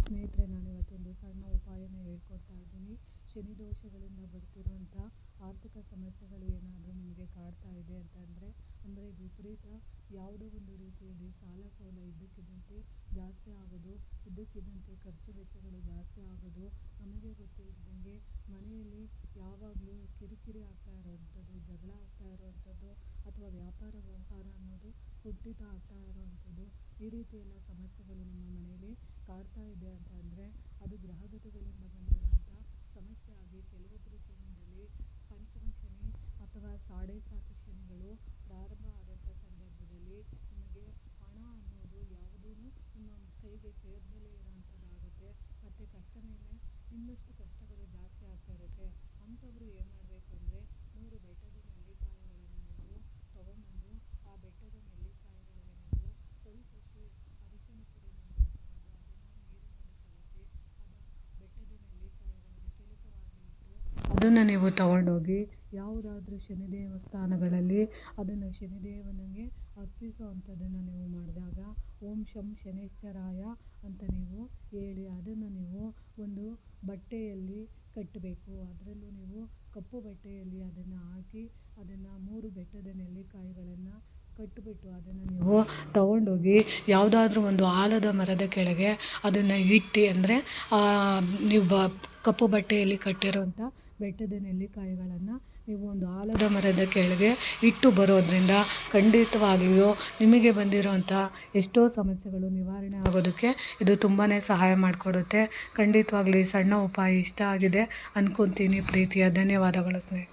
ಸ್ನೇಹಿತರೆ, ನಾನು ಇವತ್ತೊಂದು ಸಣ್ಣ ಉಪಾಯನ ಹೇಳ್ಕೊಡ್ತಾ ಇದ್ದೀನಿ. ಶನಿ ದೋಷಗಳಿಂದ ಬರ್ತಿರೋಂಥ ಆರ್ಥಿಕ ಸಮಸ್ಯೆಗಳು ಏನಾದರೂ ನಿಮಗೆ ಕಾಡ್ತಾ ಇದೆ ಅಂತಂದರೆ, ಅಂದರೆ ವಿಪರೀತ ಯಾವುದೋ ಒಂದು ರೀತಿಯಲ್ಲಿ ಸಾಲ ಸೌಲ ಇದ್ದಕ್ಕಿದ್ದಂತೆ ಜಾಸ್ತಿ ಆಗೋದು, ಇದ್ದಕ್ಕಿದ್ದಂತೆ ಖರ್ಚು ವೆಚ್ಚಗಳು ಜಾಸ್ತಿ ಆಗೋದು, ನಮಗೆ ಗೊತ್ತಿಲ್ಲದಂಗೆ ಮನೆಯಲ್ಲಿ ಯಾವಾಗಲೂ ಕಿರಿಕಿರಿ ಆಗ್ತಾ ಇರೋವಂಥದ್ದು, ಜಗಳ ಆಗ್ತಾ ಇರೋವಂಥದ್ದು, ಅಥವಾ ವ್ಯಾಪಾರ ವ್ಯವಹಾರ ಅನ್ನೋದು ಕುಂಠಿತ ಆಗ್ತಾ ಇರೋವಂಥದ್ದು, ಈ ರೀತಿ ಎಲ್ಲ ಸಮಸ್ಯೆಗಳು ನಿಮ್ಮ ಮನೆಯಲ್ಲಿ ಕಾಡ್ತಾ ಇದೆ ಅಂತ ಅಂದರೆ ಅದು ಗ್ರಹಗತಿಗಳಿಂದ ಬಂದಿರೋಂಥ ಸಮಸ್ಯೆ ಆಗಿ, ಕೆಲವೊಬ್ಬರ ಜೀವನದಲ್ಲಿ ಪಂಚಮ ಶನಿ ಅಥವಾ ಸಾಡೆ ಸಾತಿ ಶನಿಗಳು ಪ್ರಾರಂಭ ಆದಂಥ ಸಂದರ್ಭದಲ್ಲಿ ನಿಮಗೆ ಹಣ ಅನ್ನೋದು ಯಾವುದೂ ನಿಮ್ಮ ಕೈಗೆ ಸೇರದಲ್ಲೇ ಇರೋವಂಥದ್ದಾಗುತ್ತೆ. ಮತ್ತು ಕಷ್ಟ ಮೇಲೆ ಇನ್ನಷ್ಟು ಕಷ್ಟಗಳು ಜಾಸ್ತಿ ಆಗ್ತಾ ಇರುತ್ತೆ. ಅಂಥವರು ಏನು ಮಾಡಬೇಕು ಅಂದರೆ, 3 ಬೆಟ್ಟದ ನೆಲ್ಲಿಕಾಯಿಗಳನ್ನು ನೀವು ತೊಗೊಂಬಂದು ಆ ಬೆಟ್ಟದ ನೆಲ್ಲಿಕಾಯಿಗಳಿಗೆ ನೀವು ಸ್ವಲ್ಪಷ್ಟು ಅರಿಶಿನ ಪುಡಿನ ನೀವು ತಗೊಂಡು ಅದನ್ನು ನೀರಿನಲ್ಲಿ ಕಲಸಿ ಬೆಟ್ಟದ ನೆಲ್ಲಿಕಾಯಿಗಳನ್ನು ತಿಲಕವಾಗಿ ಇಟ್ಟು ಅದನ್ನು ನೀವು ತಗೊಂಡೋಗಿ ಯಾವುದಾದ್ರೂ ಶನಿ ದೇವಸ್ಥಾನಗಳಲ್ಲಿ ಅದನ್ನು ಶನಿದೇವನಿಗೆ ಅರ್ಪಿಸುವಂಥದ್ದನ್ನು ನೀವು ಮಾಡಿದಾಗ, ಓಂ ಶಂ ಶನೈಶ್ಚರಾಯ ಅಂತ ನೀವು ಹೇಳಿ ಅದನ್ನು ನೀವು ಒಂದು ಬಟ್ಟೆಯಲ್ಲಿ ಕಟ್ಟಬೇಕು. ಅದರಲ್ಲೂ ನೀವು ಕಪ್ಪು ಬಟ್ಟೆಯಲ್ಲಿ ಅದನ್ನು ಹಾಕಿ ಅದನ್ನು 3 ಬೆಟ್ಟದ ನೆಲ್ಲಿಕಾಯಿಗಳನ್ನು ಕಟ್ಟಿಬಿಟ್ಟು ಅದನ್ನು ನೀವು ತಗೊಂಡೋಗಿ ಯಾವುದಾದ್ರೂ ಒಂದು ಆಲದ ಮರದ ಕೆಳಗೆ ಅದನ್ನು ಇಟ್ಟು, ಅಂದರೆ ನೀವು ಕಪ್ಪು ಬಟ್ಟೆಯಲ್ಲಿ ಕಟ್ಟಿರೋಂಥ ಬೆಟ್ಟದ ನೆಲ್ಲಿಕಾಯಿಗಳನ್ನು ನೀವು ಒಂದು ಆಲದ ಮರದ ಕೆಳಗೆ ಇಟ್ಟು ಬರೋದರಿಂದ ಖಂಡಿತವಾಗಿಯೂ ನಿಮಗೆ ಬಂದಿರೋಂಥ ಎಷ್ಟೋ ಸಮಸ್ಯೆಗಳು ನಿವಾರಣೆ ಆಗೋದಕ್ಕೆ ಇದು ತುಂಬಾ ಸಹಾಯ ಮಾಡಿಕೊಡುತ್ತೆ. ಖಂಡಿತವಾಗ್ಲೂ ಈ ಸಣ್ಣ ಉಪಾಯ ಇಷ್ಟ ಆಗಿದೆ ಅಂದ್ಕೊತೀನಿ. ಪ್ರೀತಿಯ ಧನ್ಯವಾದಗಳು ಸ್ನೇಹಿತರೆ.